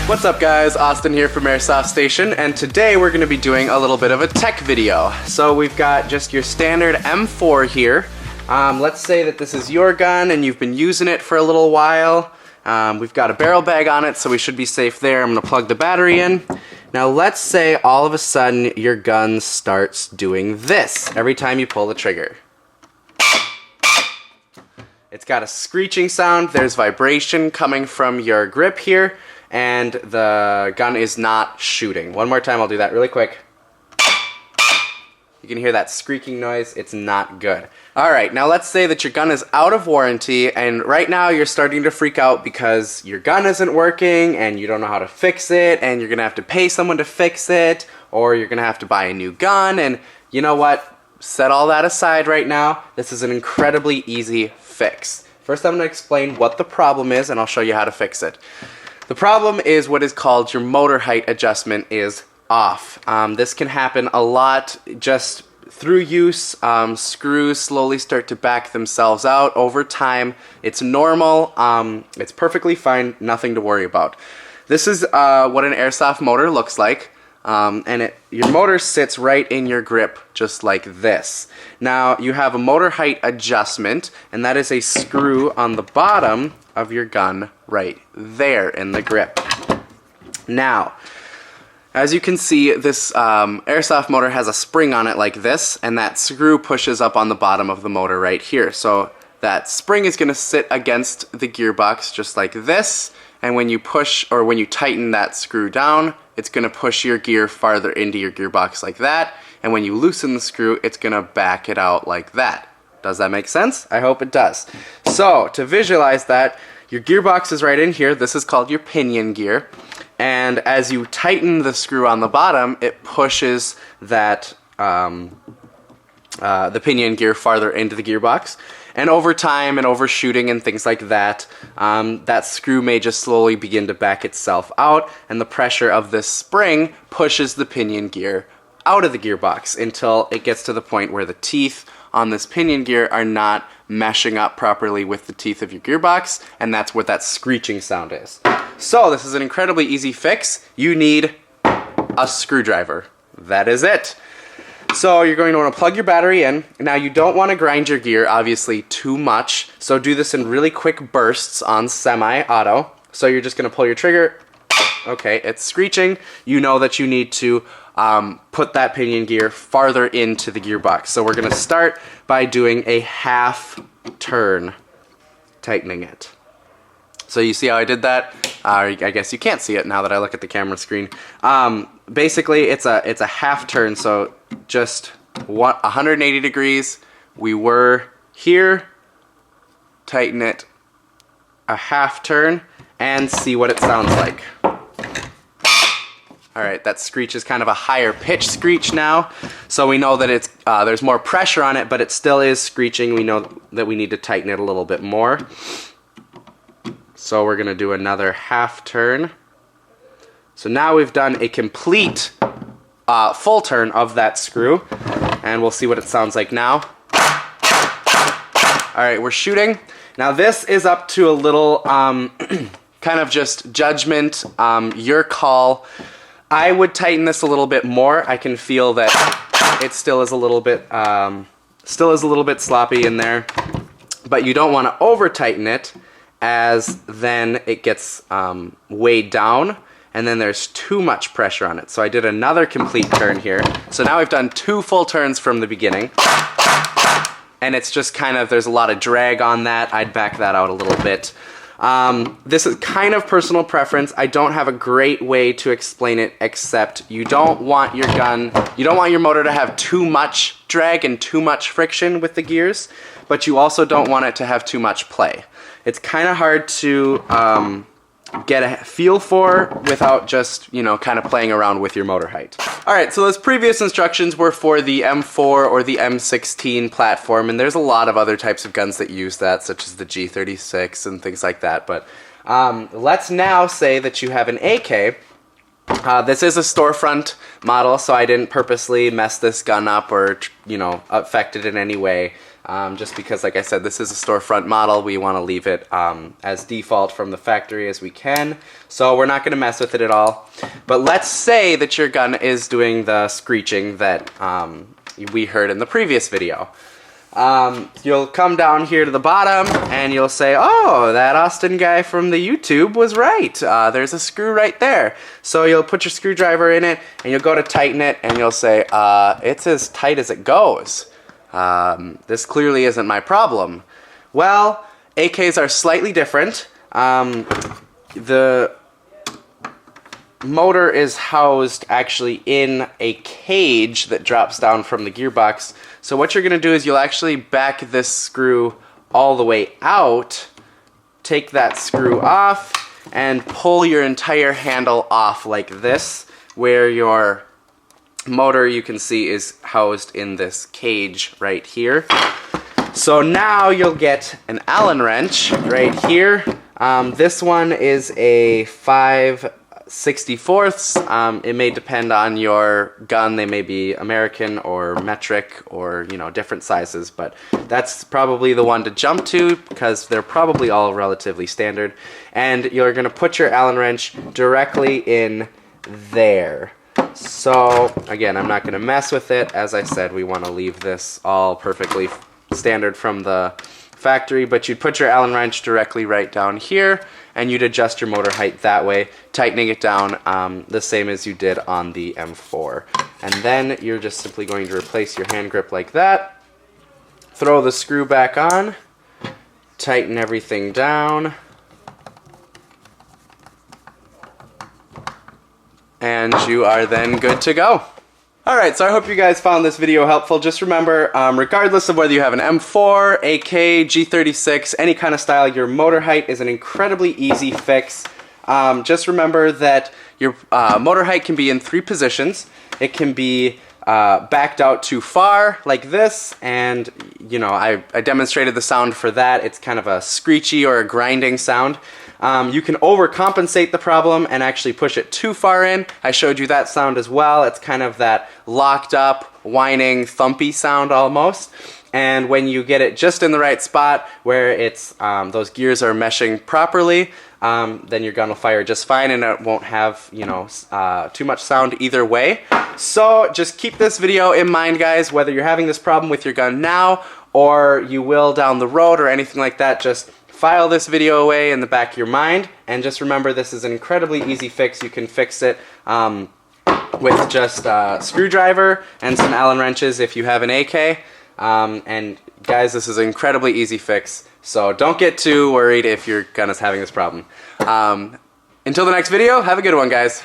What's up guys, Austin here from Airsoft Station, and today we're going to be doing a little bit of a tech video. So we've got just your standard M4 here. Let's say that this is your gun and you've been using it for a little while. We've got a barrel bag on it, so we should be safe there. I'm going to plug the battery in. Now let's say all of a sudden your gun starts doing this every time you pull the trigger. It's got a screeching sound, there's vibration coming from your grip here, and the gun is not shooting. One more time, I'll do that really quick. You can hear that squeaking noise, it's not good. Alright, now let's say that your gun is out of warranty, and right now you're starting to freak out because your gun isn't working, and you don't know how to fix it, and you're gonna have to pay someone to fix it, or you're gonna have to buy a new gun, and you know what? Set all that aside right now. This is an incredibly easy fix. First, I'm going to explain what the problem is, and I'll show you how to fix it. The problem is what is called your motor height adjustment is off. This can happen a lot just through use. Screws slowly start to back themselves out over time. It's normal. It's perfectly fine. Nothing to worry about. This is what an airsoft motor looks like. Your motor sits right in your grip just like this. Now you have a motor height adjustment, and that is a screw on the bottom of your gun right there in the grip. Now, as you can see, this airsoft motor has a spring on it like this, and that screw pushes up on the bottom of the motor right here. So that spring is going to sit against the gearbox just like this, and when you push or when you tighten that screw down, it's going to push your gear farther into your gearbox like that, and when you loosen the screw, it's going to back it out like that. Does that make sense? I hope it does. So, to visualize that, your gearbox is right in here. This is called your pinion gear, and as you tighten the screw on the bottom, it pushes that the pinion gear farther into the gearbox. And over time and overshooting and things like that, that screw may just slowly begin to back itself out, and the pressure of this spring pushes the pinion gear out of the gearbox until it gets to the point where the teeth on this pinion gear are not meshing up properly with the teeth of your gearbox, and that's what that screeching sound is. So this is an incredibly easy fix. You need a screwdriver. That is it. So you're going to want to plug your battery in. Now you don't want to grind your gear, obviously, too much. So do this in really quick bursts on semi-auto. So you're just going to pull your trigger. Okay, it's screeching. You know that you need to put that pinion gear farther into the gearbox. So we're going to start by doing a half turn, tightening it. So you see how I did that? I guess you can't see it now that I look at the camera screen. Basically, it's a half turn, so just 180 degrees. We were here. Tighten it a half turn and see what it sounds like. Alright, that screech is kind of a higher pitch screech now, so we know that it's there's more pressure on it, but it still is screeching. We know that we need to tighten it a little bit more. So we're going to do another half turn. So now we've done a complete full turn of that screw, and we'll see what it sounds like now. Alright, we're shooting. Now this is up to a little kind of just judgment, your call. I would tighten this a little bit more. I can feel that it still is a little bit sloppy in there, but you don't want to over tighten it, as then it gets weighed down, and then there's too much pressure on it. So I did another complete turn here. So now we've done 2 full turns from the beginning, and it's just kind of, there's a lot of drag on that. I'd back that out a little bit. This is kind of personal preference. I don't have a great way to explain it, except you don't want your motor to have too much drag and too much friction with the gears, but you also don't want it to have too much play. It's kind of hard to get a feel for without just, kind of playing around with your motor height. Alright, so those previous instructions were for the M4 or the M16 platform, and there's a lot of other types of guns that use that, such as the G36 and things like that, but let's now say that you have an AK. This is a storefront model, so I didn't purposely mess this gun up or, affect it in any way. just because, like I said, this is a storefront model. We want to leave it as default from the factory as we can. So we're not going to mess with it at all. But let's say that your gun is doing the screeching that we heard in the previous video. You'll come down here to the bottom and you'll say, oh, that Austin guy from the YouTube was right. There's a screw right there. So you'll put your screwdriver in it and you'll go to tighten it and you'll say, it's as tight as it goes. This clearly isn't my problem. Well, AKs are slightly different. The motor is housed actually in a cage that drops down from the gearbox. So what you're going to do is you'll actually back this screw all the way out, take that screw off, and pull your entire handle off like this, where your motor, you can see, is housed in this cage right here. So now you'll get an Allen wrench right here. This one is a 5/64. It may depend on your gun. They may be American or metric or, you know, different sizes, but that's probably the one to jump to because they're probably all relatively standard. And you're going to put your Allen wrench directly in there. So again, I'm not going to mess with it. As I said, we want to leave this all perfectly standard from the factory, but you'd put your Allen wrench directly right down here and you'd adjust your motor height that way, tightening it down the same as you did on the M4. And then you're just simply going to replace your hand grip like that, throw the screw back on, tighten everything down, and you are then good to go. Alright, so I hope you guys found this video helpful. Just remember, regardless of whether you have an M4, AK, G36, any kind of style, your motor height is an incredibly easy fix. Just remember that your motor height can be in 3 positions. It can be backed out too far, like this, and you know, I demonstrated the sound for that. It's kind of a screechy or a grinding sound. You can overcompensate the problem and actually push it too far in. I showed you that sound as well. It's kind of that locked up, whining, thumpy sound almost. And when you get it just in the right spot where it's those gears are meshing properly, then your gun will fire just fine and it won't have, you know, too much sound either way. So just keep this video in mind, guys, whether you're having this problem with your gun now or you will down the road or anything like that. Just file this video away in the back of your mind, and just remember this is an incredibly easy fix. You can fix it with just a screwdriver and some Allen wrenches if you have an AK. And guys, this is an incredibly easy fix, so don't get too worried if your gun is having this problem. Until the next video, have a good one, guys.